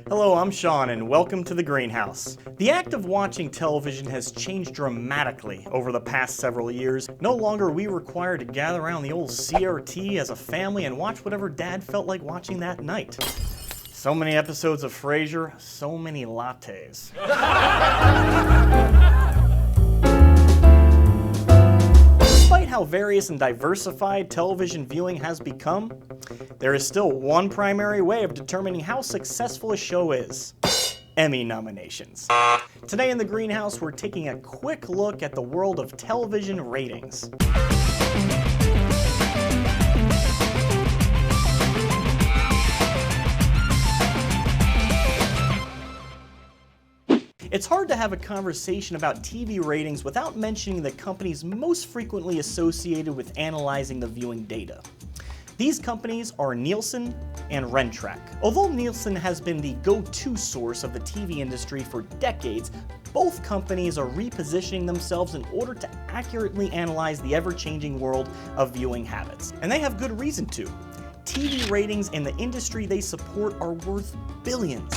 Hello, I'm Shaun, and welcome to the Greenhouse. The act of watching television has changed dramatically over the past several years. No longer are we required to gather around the old CRT as a family and watch whatever Dad felt like watching that night. So many episodes of Frasier, so many lattes. Despite how various and diversified television viewing has become, there is still one primary way of determining how successful a show is: Emmy nominations. Today in the Greenhouse, we're taking a quick look at the world of television ratings. It's hard to have a conversation about TV ratings without mentioning the companies most frequently associated with analyzing the viewing data. These companies are Nielsen and Rentrack. Although Nielsen has been the go-to source of the TV industry for decades, both companies are repositioning themselves in order to accurately analyze the ever-changing world of viewing habits. And they have good reason to. TV ratings in the industry they support are worth billions.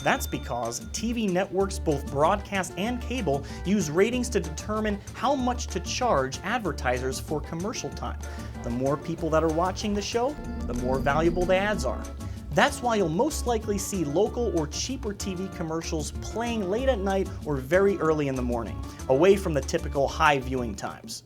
That's because TV networks, both broadcast and cable, use ratings to determine how much to charge advertisers for commercial time. The more people that are watching the show, the more valuable the ads are. That's why you'll most likely see local or cheaper TV commercials playing late at night or very early in the morning, away from the typical high viewing times.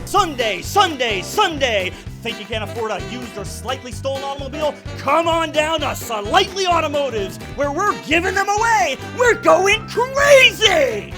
Sunday, Sunday, Sunday! Think you can't afford a used or slightly stolen automobile? Come on down to Slightly Automotives, where we're giving them away! We're going crazy!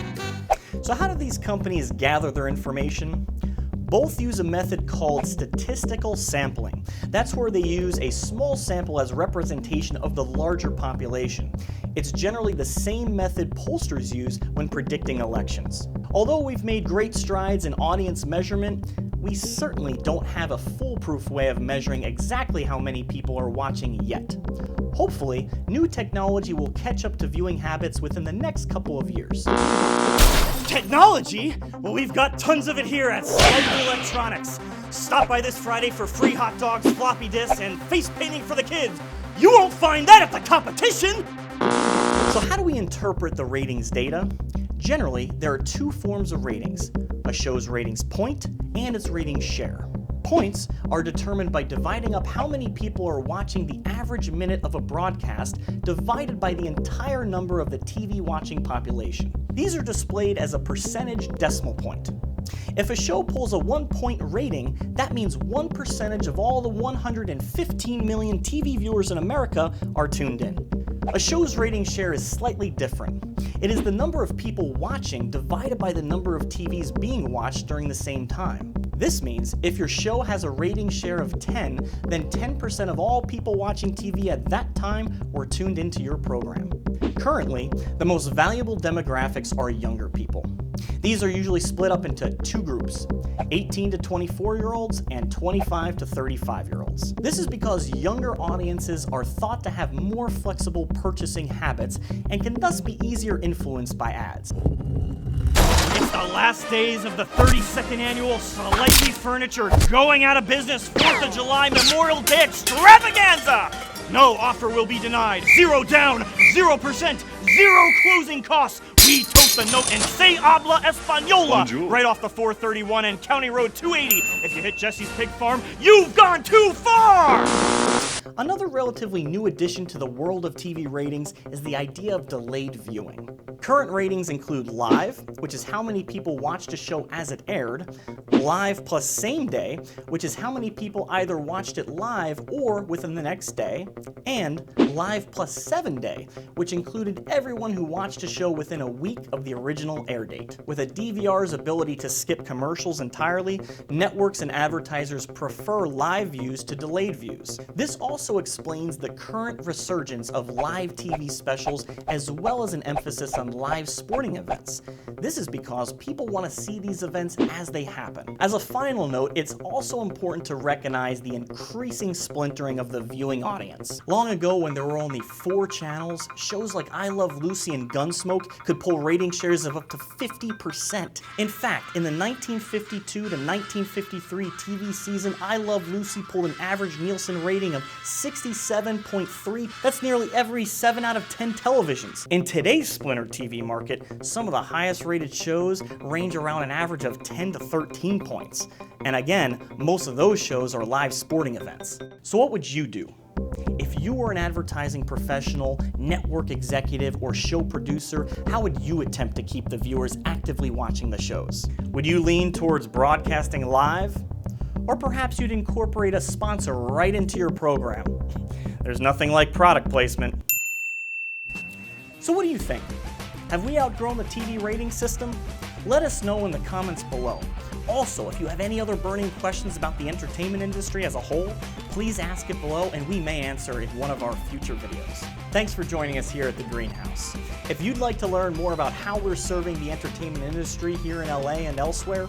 So how do these companies gather their information? Both use a method called statistical sampling. That's where they use a small sample as representation of the larger population. It's generally the same method pollsters use when predicting elections. Although we've made great strides in audience measurement, we certainly don't have a foolproof way of measuring exactly how many people are watching yet. Hopefully, new technology will catch up to viewing habits within the next couple of years. Technology? Well, we've got tons of it here at Slightly Electronics. Stop by this Friday for free hot dogs, floppy disks, and face painting for the kids. You won't find that at the competition! So how do we interpret the ratings data? Generally, there are two forms of ratings: a show's ratings point and its ratings share. Points are determined by dividing up how many people are watching the average minute of a broadcast divided by the entire number of the TV watching population. These are displayed as a percentage decimal point. If a show pulls a 1-point rating, that means 1% of all the 115 million TV viewers in America are tuned in. A show's rating share is slightly different. It is the number of people watching divided by the number of TVs being watched during the same time. This means if your show has a rating share of 10, then 10% of all people watching TV at that time were tuned into your program. Currently, the most valuable demographics are younger people. These are usually split up into two groups: 18 to 24-year-olds and 25 to 35-year-olds. This is because younger audiences are thought to have more flexible purchasing habits and can thus be easier influenced by ads. It's the last days of the 32nd annual Slightly Furniture going out of business 4th of July Memorial Day extravaganza! No offer will be denied. 0 down, 0%, 0 closing costs. We tote the note and say habla española Bonjour. right off the 431 and County Road 280. If you hit Jesse's Pig Farm, you've gone too far! Another relatively new addition to the world of TV ratings is the idea of delayed viewing. Current ratings include live, which is how many people watched a show as it aired, live plus same day, which is how many people either watched it live or within the next day, and live plus 7 day, which included everyone who watched a show within a week of the original air date. With a DVR's ability to skip commercials entirely, networks and advertisers prefer live views to delayed views. This also explains the current resurgence of live TV specials as well as an emphasis on live sporting events. This is because people want to see these events as they happen. As a final note, it's also important to recognize the increasing splintering of the viewing audience. Long ago, when there were only 4 channels, shows like I Love Lucy and Gunsmoke could pull rating shares of up to 50%. In fact, in the 1952 to 1953 TV season, I Love Lucy pulled an average Nielsen rating of 67.3. That's nearly every 7 out of 10 televisions. In today's splintered TV market, some of the highest rated shows range around an average of 10 to 13 points. And again, most of those shows are live sporting events. So what would you do? If you were an advertising professional, network executive, or show producer, how would you attempt to keep the viewers actively watching the shows? Would you lean towards broadcasting live? Or perhaps you'd incorporate a sponsor right into your program? There's nothing like product placement. So what do you think? Have we outgrown the TV rating system? Let us know in the comments below. Also, if you have any other burning questions about the entertainment industry as a whole, please ask it below and we may answer in one of our future videos. Thanks for joining us here at the Greenhouse. If you'd like to learn more about how we're serving the entertainment industry here in LA and elsewhere,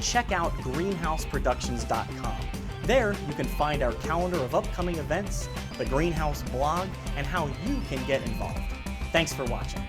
check out greenhouseproductions.com. There, you can find our calendar of upcoming events, the Greenhouse blog, and how you can get involved. Thanks for watching.